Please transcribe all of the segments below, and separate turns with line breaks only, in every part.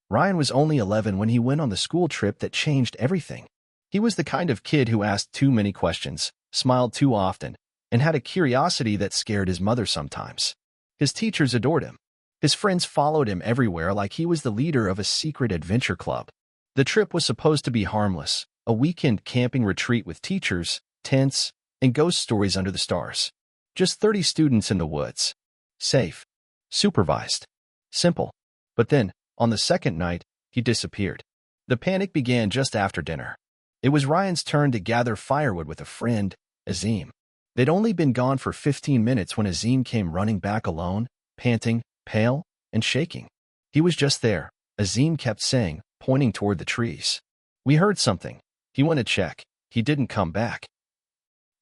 Ryan was only 11 when he went on the school trip that changed everything. He was the kind of kid who asked too many questions, smiled too often, and had a curiosity that scared his mother sometimes. His teachers adored him. His friends followed him everywhere like he was the leader of a secret adventure club. The trip was supposed to be harmless, a weekend camping retreat with teachers, tents, and ghost stories under the stars. Just 30 students in the woods. Safe. Supervised. Simple. But then, on the second night, he disappeared. The panic began just after dinner. It was Ryan's turn to gather firewood with a friend, Azim. They'd only been gone for 15 minutes when Azim came running back alone, panting, pale, and shaking. He was just there, Azim kept saying, pointing toward the trees. We heard something. He went to check. He didn't come back.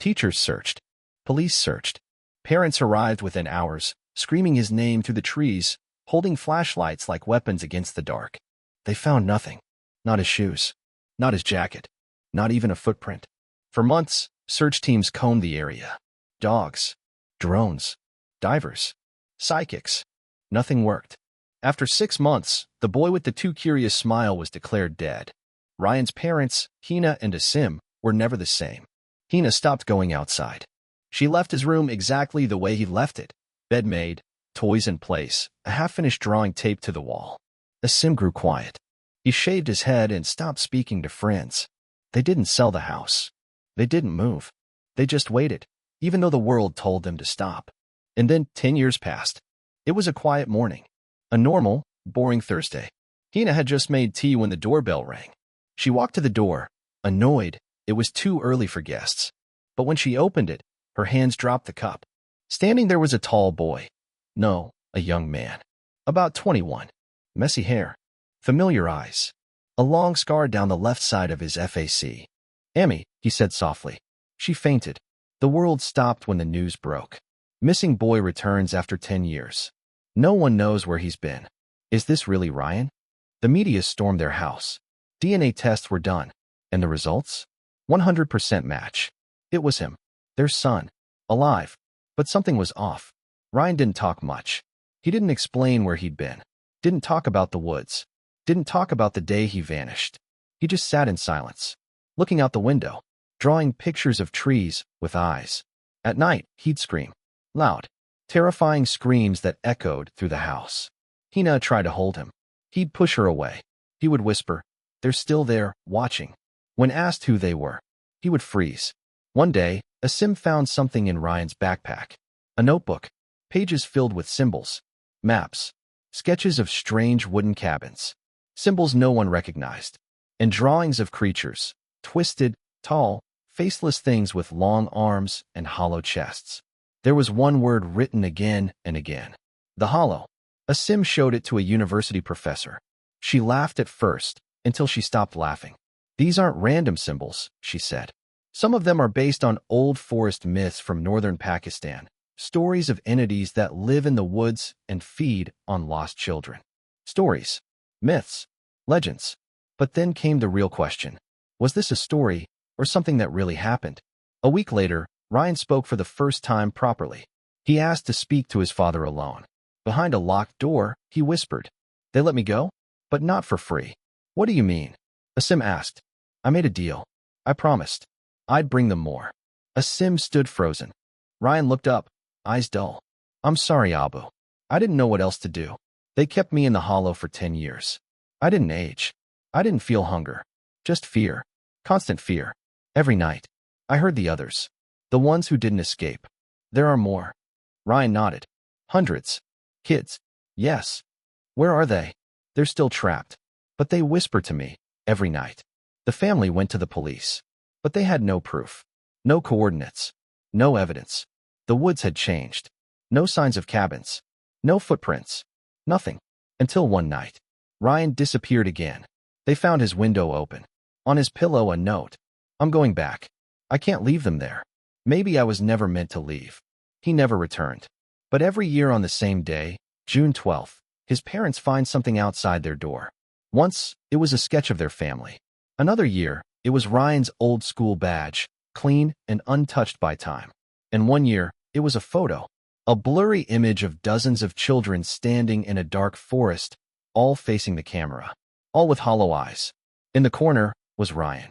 Teachers searched. Police searched. Parents arrived within hours, screaming his name through the trees, holding flashlights like weapons against the dark. They found nothing. Not his shoes. Not his jacket. Not even a footprint. For months, search teams combed the area. Dogs. Drones. Divers. Psychics. Nothing worked. After 6 months, the boy with the too curious smile was declared dead. Ryan's parents, Hina and Asim, were never the same. Hina stopped going outside. She left his room exactly the way he left it. Bed made, toys in place, a half-finished drawing taped to the wall. Asim grew quiet. He shaved his head and stopped speaking to friends. They didn't sell the house. They didn't move. They just waited, even though the world told them to stop. And then 10 years passed. It was a quiet morning. A normal, boring Thursday. Hina had just made tea when the doorbell rang. She walked to the door, annoyed. It was too early for guests. But when she opened it, her hands dropped the cup. Standing there was a tall boy. No, a young man. About 21. Messy hair. Familiar eyes. A long scar down the left side of his face. "Emmy," he said softly. She fainted. The world stopped when the news broke. Missing boy returns after 10 years. No one knows where he's been. Is this really Ryan? The media stormed their house. DNA tests were done. And the results? 100% match. It was him. Their son. Alive. But something was off. Ryan didn't talk much. He didn't explain where he'd been. Didn't talk about the woods. Didn't talk about the day he vanished. He just sat in silence, looking out the window, drawing pictures of trees with eyes. At night, he'd scream. Loud, terrifying screams that echoed through the house. Hina tried to hold him. He'd push her away. He would whisper, "They're still there, watching." When asked who they were, he would freeze. One day, Asim found something in Ryan's backpack. A notebook, pages filled with symbols, maps, sketches of strange wooden cabins, symbols no one recognized, and drawings of creatures, twisted, tall, faceless things with long arms and hollow chests. There was one word written again and again. The hollow. Asim showed it to a university professor. She laughed at first, until she stopped laughing. "These aren't random symbols," she said. "Some of them are based on old forest myths from northern Pakistan, stories of entities that live in the woods and feed on lost children. Stories, myths, legends." But then came the real question. Was this a story, or something that really happened? A week later, Ryan spoke for the first time properly. He asked to speak to his father alone. Behind a locked door, he whispered, "They let me go? But not for free." "What do you mean?" Asim asked. "I made a deal. I promised. I'd bring them more." Asim stood frozen. Ryan looked up, eyes dull. "I'm sorry, Abu. I didn't know what else to do. They kept me in the hollow for 10 years. I didn't age. I didn't feel hunger. Just fear. Constant fear. Every night. I heard the others. The ones who didn't escape. There are more." Ryan nodded. "Hundreds. Kids. Yes. Where are they?" "They're still trapped. But they whisper to me. Every night." The family went to the police. But they had no proof. No coordinates. No evidence. The woods had changed. No signs of cabins. No footprints. Nothing. Until one night. Ryan disappeared again. They found his window open. On his pillow a note. "I'm going back. I can't leave them there. Maybe I was never meant to leave." He never returned. But every year on the same day, June 12th, his parents find something outside their door. Once, it was a sketch of their family. Another year, it was Ryan's old school badge, clean and untouched by time. And one year, it was a photo. A blurry image of dozens of children standing in a dark forest, all facing the camera, all with hollow eyes. In the corner was Ryan,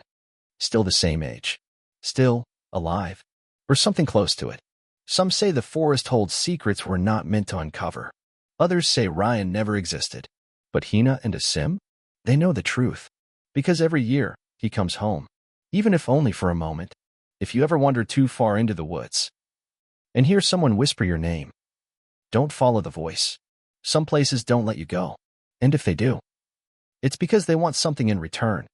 still the same age, still alive, or something close to it. Some say the forest holds secrets we're not meant to uncover. Others say Ryan never existed. But Hina and Asim? They know the truth. Because every year, he comes home. Even if only for a moment. If you ever wander too far into the woods and hear someone whisper your name, don't follow the voice. Some places don't let you go. And if they do, it's because they want something in return.